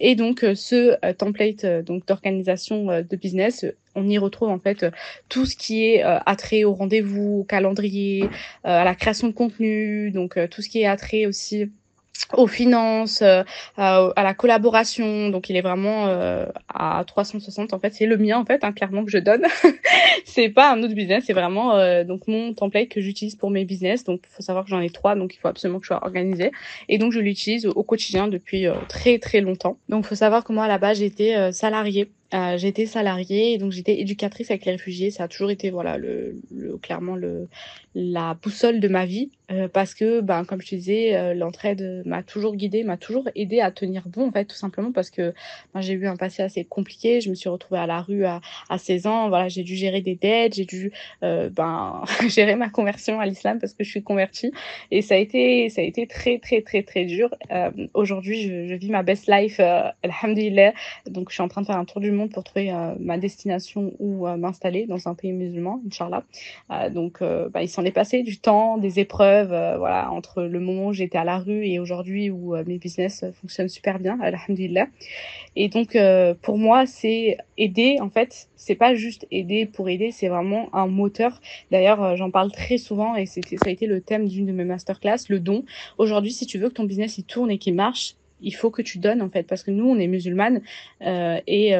Et donc, ce template donc d'organisation de business, on y retrouve en fait tout ce qui est attrait au rendez-vous, au calendrier, à la création de contenu, donc tout ce qui est attrait aussi aux finances, à la collaboration. Donc il est vraiment à 360 en fait. C'est le mien en fait, hein, clairement, que je donne. C'est pas un autre business, c'est vraiment donc mon template que j'utilise pour mes business. Donc il faut savoir que j'en ai 3, donc il faut absolument que je sois organisée. Et donc je l'utilise au quotidien depuis très très longtemps. Donc il faut savoir que moi à la base j'étais salariée. J'étais salariée, et donc j'étais éducatrice avec les réfugiés. Ça a toujours été voilà clairement la boussole de ma vie, parce que ben comme je te disais, l'entraide m'a toujours guidée, m'a toujours aidée à tenir bon en fait, tout simplement parce que moi j'ai eu un passé assez compliqué. Je me suis retrouvée à la rue à 16 ans. Voilà, j'ai dû gérer des dettes, j'ai dû gérer ma conversion à l'islam parce que je suis convertie, et ça a été très très très très dur. Aujourd'hui je vis ma best life, alhamdulillah. Donc je suis en train de faire un tour du monde pour trouver ma destination, où m'installer dans un pays musulman, Inch'Allah. Donc il s'en est passé du temps, des épreuves, voilà, entre le moment où j'étais à la rue et aujourd'hui où mes business fonctionnent super bien, alhamdulillah. Et donc pour moi, c'est aider en fait, c'est pas juste aider pour aider, c'est vraiment un moteur. D'ailleurs, j'en parle très souvent, et ça a été le thème d'une de mes masterclass, le don. Aujourd'hui, si tu veux que ton business il tourne et qu'il marche, il faut que tu donnes en fait, parce que nous on est musulmanes, et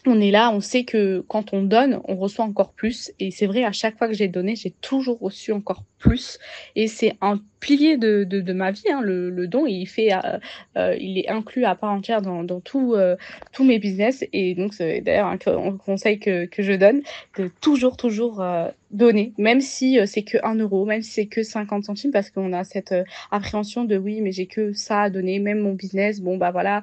on est là, on sait que quand on donne, on reçoit encore plus. Et c'est vrai, à chaque fois que j'ai donné, j'ai toujours reçu encore plus. Et c'est un pilier de ma vie, hein, le don. Il est inclus à part entière dans tous mes business. Et donc, c'est d'ailleurs un conseil que je donne, de toujours donner, même si c'est que 1 euro, même si c'est que 50 centimes, parce qu'on a cette appréhension de oui, mais j'ai que ça à donner, même mon business, bon bah voilà,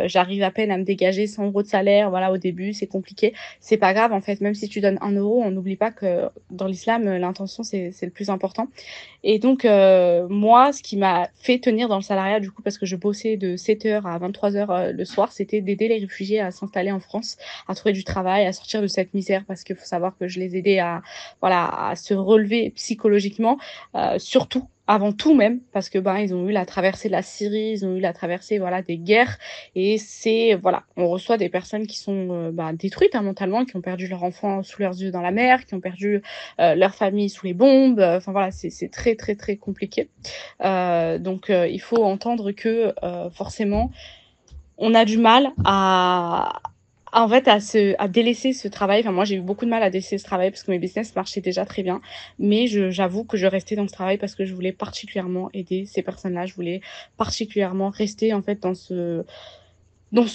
j'arrive à peine à me dégager 100 euros de salaire, voilà, au début c'est compliqué. C'est pas grave en fait, même si tu donnes 1 euro, on n'oublie pas que dans l'islam l'intention c'est le plus important. Et donc moi, ce qui m'a fait tenir dans le salariat, du coup, parce que je bossais de 7h à 23h le soir, c'était d'aider les réfugiés à s'installer en France, à trouver du travail, à sortir de cette misère, parce qu'il faut savoir que je les aidais à se relever psychologiquement, surtout avant tout même, parce que ils ont eu la traversée de la Syrie, ils ont eu la traversée des guerres, et c'est on reçoit des personnes qui sont détruites mentalement, qui ont perdu leur enfant sous leurs yeux dans la mer, qui ont perdu leur famille sous les bombes. C'est très très très compliqué. Donc il faut entendre que forcément on a du mal à délaisser ce travail. Moi, j'ai eu beaucoup de mal à délaisser ce travail parce que mes business marchaient déjà très bien. Mais j'avoue que je restais dans ce travail parce que je voulais particulièrement aider ces personnes-là. Je voulais particulièrement rester, en fait, dans ce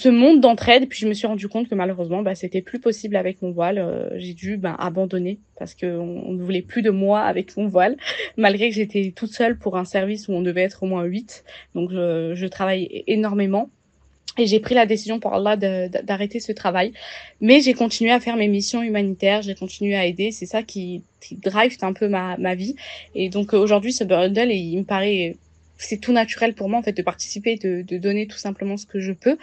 monde d'entraide. Puis je me suis rendu compte que malheureusement, c'était plus possible avec mon voile. J'ai dû abandonner parce qu'on ne voulait plus de moi avec mon voile, malgré que j'étais toute seule pour un service où on devait être au moins 8. Donc, je travaillais énormément. Et j'ai pris la décision pour Allah d'arrêter ce travail. Mais j'ai continué à faire mes missions humanitaires, j'ai continué à aider. C'est ça qui drive un peu ma vie. Et donc aujourd'hui, ce bundle, il me paraît c'est tout naturel pour moi en fait de participer, de donner tout simplement ce que je peux.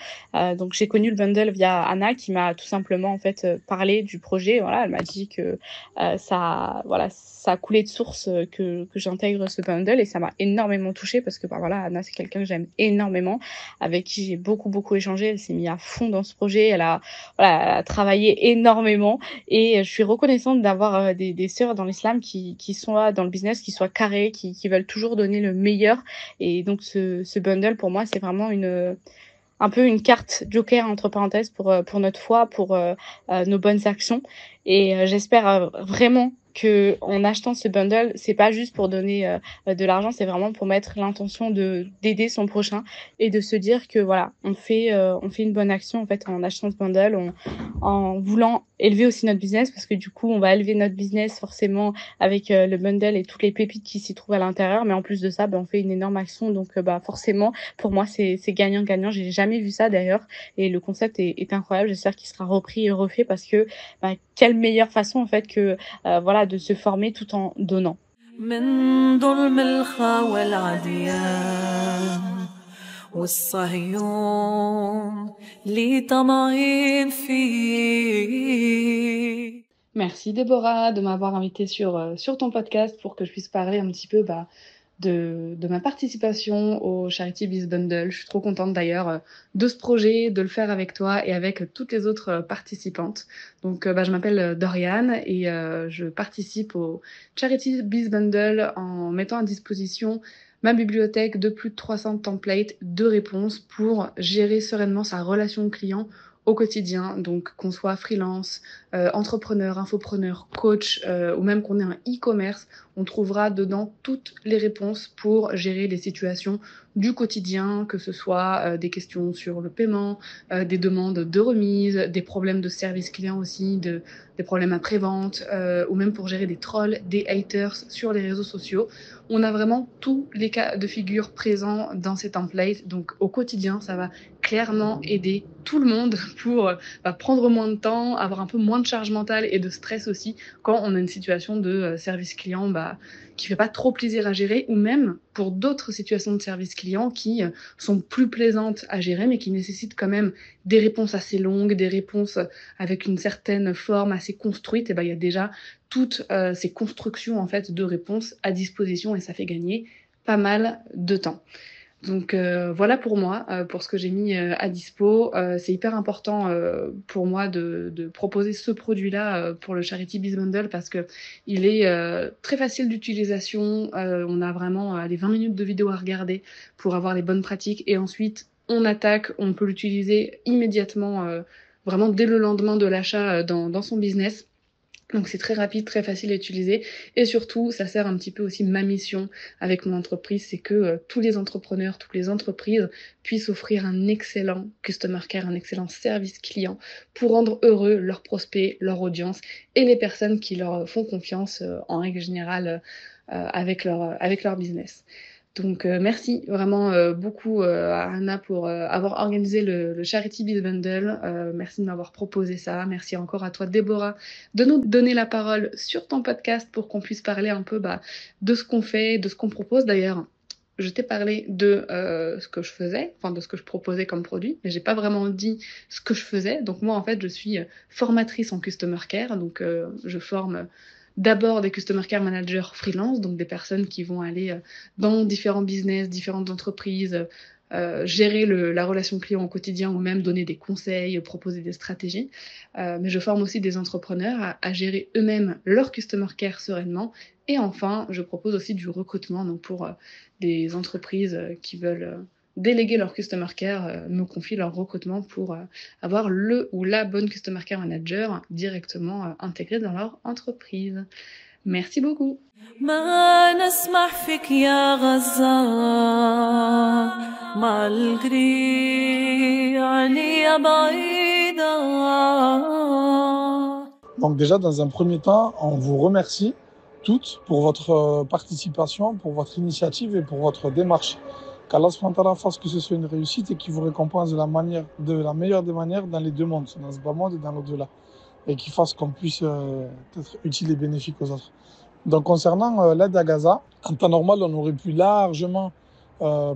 Donc j'ai connu le bundle via Anna qui m'a tout simplement en fait parlé du projet. Voilà, elle m'a dit que ça a coulé de source que j'intègre ce bundle et ça m'a énormément touchée parce que voilà, Anna c'est quelqu'un que j'aime énormément, avec qui j'ai beaucoup échangé. Elle s'est mise à fond dans ce projet, elle a travaillé énormément et je suis reconnaissante d'avoir des sœurs dans l'islam qui sont là dans le business, qui soient carrées, qui veulent toujours donner le meilleur. Et donc ce bundle pour moi c'est vraiment un peu une carte joker entre parenthèses pour notre foi, pour nos bonnes actions. Et j'espère vraiment que en achetant ce bundle, c'est pas juste pour donner de l'argent, c'est vraiment pour mettre l'intention d'aider son prochain et de se dire que voilà, on fait une bonne action en fait en achetant ce bundle, en voulant élever aussi notre business, parce que du coup on va élever notre business forcément avec le bundle et toutes les pépites qui s'y trouvent à l'intérieur, mais en plus de ça on fait une énorme action, donc forcément pour moi c'est gagnant-gagnant. J'ai jamais vu ça d'ailleurs et le concept est incroyable. J'espère qu'il sera repris et refait parce que quelle meilleure façon en fait que de se former tout en donnant. من ظلم الخاوى العديان والصهيون اللي طمعين فيه. Merci Déborah de m'avoir invitée sur ton podcast pour que je puisse parler un petit peu de ma participation au Charity Biz Bundle. Je suis trop contente d'ailleurs de ce projet, de le faire avec toi et avec toutes les autres participantes. Donc je m'appelle Doriane et je participe au Charity Biz Bundle en mettant à disposition ma bibliothèque de plus de 300 templates de réponses pour gérer sereinement sa relation client au quotidien, donc qu'on soit freelance, entrepreneur, infopreneur, coach ou même qu'on ait un e-commerce, on trouvera dedans toutes les réponses pour gérer les situations du quotidien, que ce soit des questions sur le paiement, des demandes de remise, des problèmes de service client aussi, des problèmes après-vente, ou même pour gérer des trolls, des haters sur les réseaux sociaux. On a vraiment tous les cas de figure présents dans ces templates, donc au quotidien, ça va clairement aider tout le monde pour prendre moins de temps, avoir un peu moins de charge mentale et de stress aussi quand on a une situation de service client qui fait pas trop plaisir à gérer, ou même pour d'autres situations de service client qui sont plus plaisantes à gérer mais qui nécessitent quand même des réponses assez longues, des réponses avec une certaine forme assez construite. Et il y a déjà toutes ces constructions en fait de réponses à disposition et ça fait gagner pas mal de temps. Donc voilà pour moi, pour ce que j'ai mis à dispo. C'est hyper important pour moi de proposer ce produit-là pour le Charity Biz Bundle parce que il est très facile d'utilisation. On a vraiment les 20 minutes de vidéo à regarder pour avoir les bonnes pratiques et ensuite on attaque, on peut l'utiliser immédiatement, vraiment dès le lendemain de l'achat dans son business. Donc c'est très rapide, très facile à utiliser et surtout ça sert un petit peu aussi ma mission avec mon entreprise, c'est que tous les entrepreneurs, toutes les entreprises puissent offrir un excellent customer care, un excellent service client pour rendre heureux leurs prospects, leur audience et les personnes qui leur font confiance en règle générale avec leur business. Donc merci vraiment beaucoup à Anna pour avoir organisé le Charity Biz Bundle. Merci de m'avoir proposé ça. Merci encore à toi Déborah de nous donner la parole sur ton podcast pour qu'on puisse parler un peu de ce qu'on fait, de ce qu'on propose. D'ailleurs, je t'ai parlé de ce que je faisais, enfin de ce que je proposais comme produit, mais j'ai pas vraiment dit ce que je faisais. Donc moi en fait je suis formatrice en Customer Care, donc je forme d'abord des Customer Care Managers freelance, donc des personnes qui vont aller dans différents business, différentes entreprises, gérer la relation client au quotidien ou même donner des conseils, proposer des stratégies. Mais je forme aussi des entrepreneurs à gérer eux-mêmes leur Customer Care sereinement. Et enfin, je propose aussi du recrutement, donc pour des entreprises qui veulent déléguer leur Customer Care, me confient leur recrutement pour avoir le ou la bonne Customer Care Manager directement intégrée dans leur entreprise. Merci beaucoup. ما نسمح فيك يا غزة مع القريع يا بعيدة. Donc déjà, dans un premier temps, on vous remercie toutes pour votre participation, pour votre initiative et pour votre démarche. Qu'Allah fasse que ce soit une réussite et qu'il vous récompense de la meilleure des manières dans les deux mondes, dans ce bas monde et dans l'au-delà. Et qu'il fasse qu'on puisse être utile et bénéfique aux autres. Donc concernant l'aide à Gaza, en temps normal, on aurait pu largement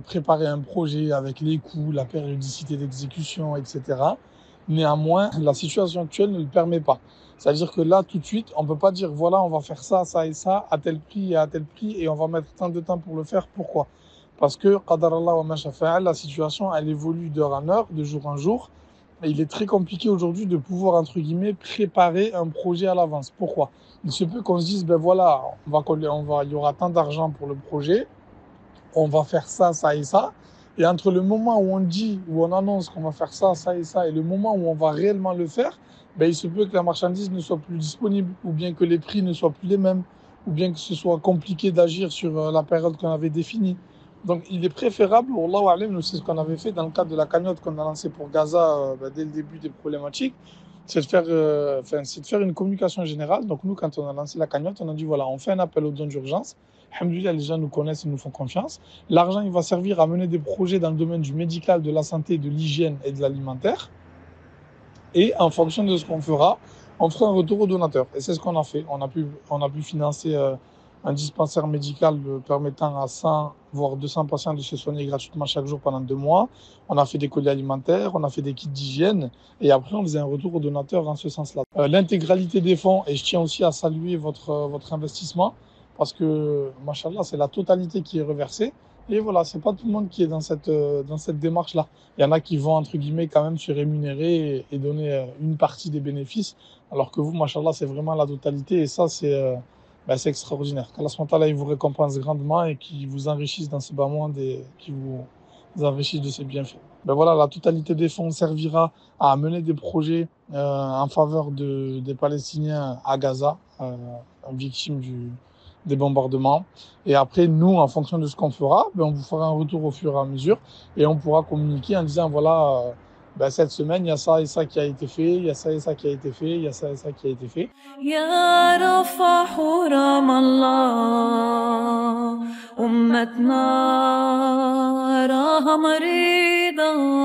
préparer un projet avec les coûts, la périodicité d'exécution, etc. Néanmoins, la situation actuelle ne le permet pas. C'est-à-dire que là, tout de suite, on ne peut pas dire, voilà, on va faire ça, ça et ça, à tel prix et à tel prix, et on va mettre tant de temps pour le faire. Pourquoi? Parce que, qadar Allah wa ma sha'a fa'al, la situation, elle évolue d'heure en heure, de jour en jour. Et il est très compliqué aujourd'hui de pouvoir, entre guillemets, préparer un projet à l'avance. Pourquoi? Il se peut qu'on se dise, ben voilà, il y aura tant d'argent pour le projet, on va faire ça, ça et ça. Et entre le moment où on dit, où on annonce qu'on va faire ça, ça et ça, et le moment où on va réellement le faire, ben, il se peut que la marchandise ne soit plus disponible, ou bien que les prix ne soient plus les mêmes, ou bien que ce soit compliqué d'agir sur la période qu'on avait définie. Donc il est préférable, Wallahu a'lam, nous c'est ce qu'on avait fait dans le cadre de la cagnotte qu'on a lancée pour Gaza dès le début des problématiques, c'est de faire une communication générale. Donc nous, quand on a lancé la cagnotte, on a dit voilà, on fait un appel aux dons d'urgence. Alhamdoulilah, les gens nous connaissent et nous font confiance. L'argent, il va servir à mener des projets dans le domaine du médical, de la santé, de l'hygiène et de l'alimentaire. Et en fonction de ce qu'on fera, on fera un retour aux donateurs. Et c'est ce qu'on a fait. On a pu financer un dispensaire médical permettant à 100 voire 200 patients de se soigner gratuitement chaque jour pendant 2 mois. On a fait des colis alimentaires, on a fait des kits d'hygiène et après on faisait un retour aux donateurs en ce sens-là. L'intégralité des fonds, et je tiens aussi à saluer votre investissement parce que, machallah, c'est la totalité qui est reversée. Et voilà, c'est pas tout le monde qui est dans cette démarche-là. Il y en a qui vont, entre guillemets, quand même se rémunérer et donner une partie des bénéfices, alors que vous, machallah, c'est vraiment la totalité et ça, c'est extraordinaire. Qu'Allah subhanahu wa ta'ala, il vous récompense grandement et qu'il vous enrichisse dans ce bas monde et qu'il vous enrichisse de ses bienfaits. Ben voilà, la totalité des fonds servira à mener des projets en faveur des Palestiniens à Gaza, victimes des bombardements. Et après, nous, en fonction de ce qu'on fera, on vous fera un retour au fur et à mesure et on pourra communiquer en disant voilà, cette semaine, il y a ça et ça qui a été fait, il y a ça et ça qui a été fait, il y a ça et ça qui a été fait. يا رفع حرم الله أمتنا راها مريضة.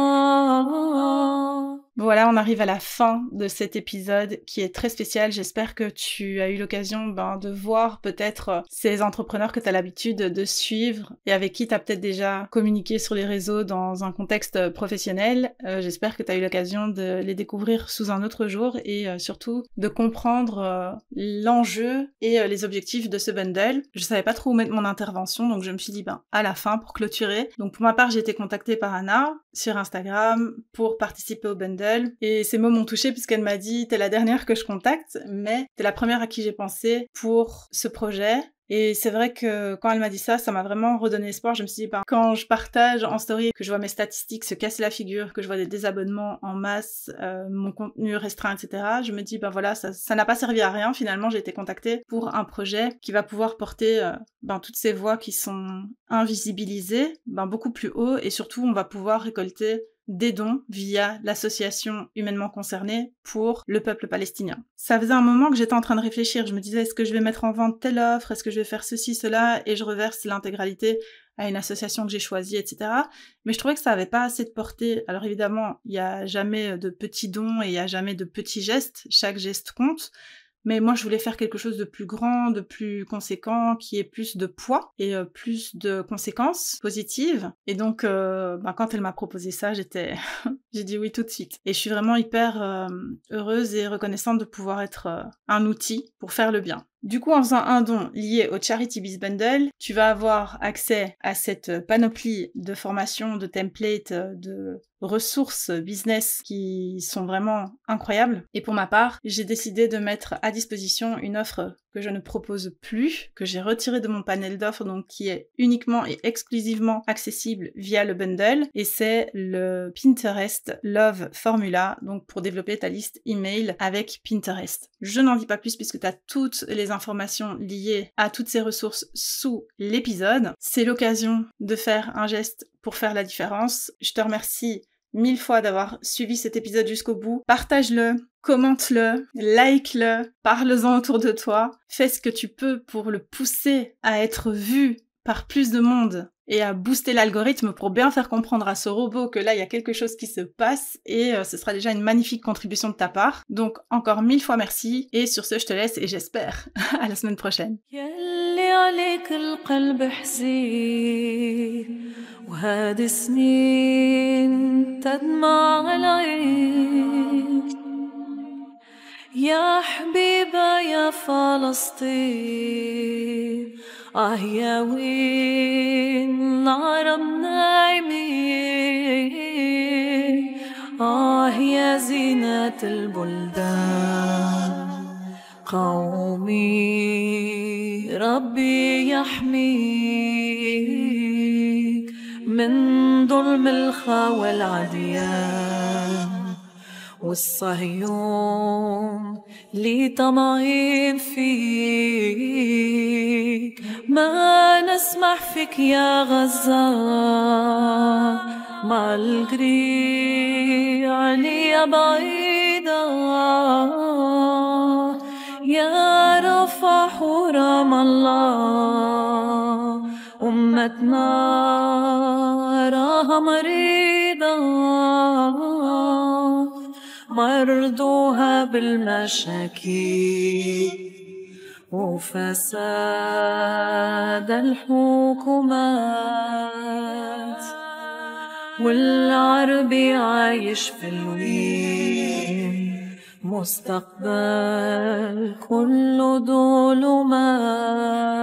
Voilà, on arrive à la fin de cet épisode qui est très spécial. J'espère que tu as eu l'occasion de voir peut-être ces entrepreneurs que tu as l'habitude de suivre et avec qui tu as peut-être déjà communiqué sur les réseaux dans un contexte professionnel. J'espère que tu as eu l'occasion de les découvrir sous un autre jour et surtout de comprendre l'enjeu et les objectifs de ce bundle. Je savais pas trop où mettre mon intervention, donc je me suis dit à la fin pour clôturer. Donc pour ma part, j'ai été contactée par Anna sur Instagram pour participer au bundle. Et ces mots m'ont touchée puisqu'elle m'a dit « T'es la dernière que je contacte, mais t'es la première à qui j'ai pensé pour ce projet. » Et c'est vrai que quand elle m'a dit ça, ça m'a vraiment redonné espoir. Je me suis dit, quand je partage en story, que je vois mes statistiques se casser la figure, que je vois des désabonnements en masse, mon contenu restreint, etc., je me dis, voilà, ça n'a pas servi à rien. Finalement, j'ai été contactée pour un projet qui va pouvoir porter toutes ces voix qui sont invisibilisées beaucoup plus haut et surtout, on va pouvoir récolter des dons via l'association humainement concernée pour le peuple palestinien. Ça faisait un moment que j'étais en train de réfléchir, je me disais est-ce que je vais mettre en vente telle offre, est-ce que je vais faire ceci, cela, et je reverse l'intégralité à une association que j'ai choisie, etc. Mais je trouvais que ça avait pas assez de portée. Alors évidemment, il y a jamais de petits dons et il y a jamais de petits gestes, chaque geste compte. Mais moi, je voulais faire quelque chose de plus grand, de plus conséquent, qui ait plus de poids et plus de conséquences positives. Et donc, quand elle m'a proposé ça, j'ai dit oui tout de suite. Et je suis vraiment hyper heureuse et reconnaissante de pouvoir être un outil pour faire le bien. Du coup, en faisant un don lié au Charity Biz Bundle, tu vas avoir accès à cette panoplie de formations, de templates, de ressources business qui sont vraiment incroyables. Et pour ma part, j'ai décidé de mettre à disposition une offre que je ne propose plus, que j'ai retirée de mon panel d'offres, donc qui est uniquement et exclusivement accessible via le bundle, et c'est le Pinterest Love Formula, donc pour développer ta liste email avec Pinterest. Je n'en dis pas plus puisque tu as toutes les informations liées à toutes ces ressources sous l'épisode. C'est l'occasion de faire un geste pour faire la différence. Je te remercie 1000 fois d'avoir suivi cet épisode jusqu'au bout. Partage-le, commente-le, like-le, parle-en autour de toi. Fais ce que tu peux pour le pousser à être vu par plus de monde et à booster l'algorithme pour bien faire comprendre à ce robot que là, il y a quelque chose qui se passe et ce sera déjà une magnifique contribution de ta part. Donc, encore 1000 fois merci et sur ce, je te laisse et j'espère à la semaine prochaine. عليك القلب حزين وهذه سنين تدمع العين يا حبيبة يا فلسطين يا وين العرب نايمين يا زينة البلدان قومي ربي يحميك من ظلم الخاوى العديان والصهيون اللي طمعين فيك ما نسمح فيك يا غزة مع القريع اللي بعيدة يا رفح ورام الله أمتنا راها مريضة مرضوها بالمشاكل وفساد الحكومات والعربي عايش في الوين مستقبل كله ظلمات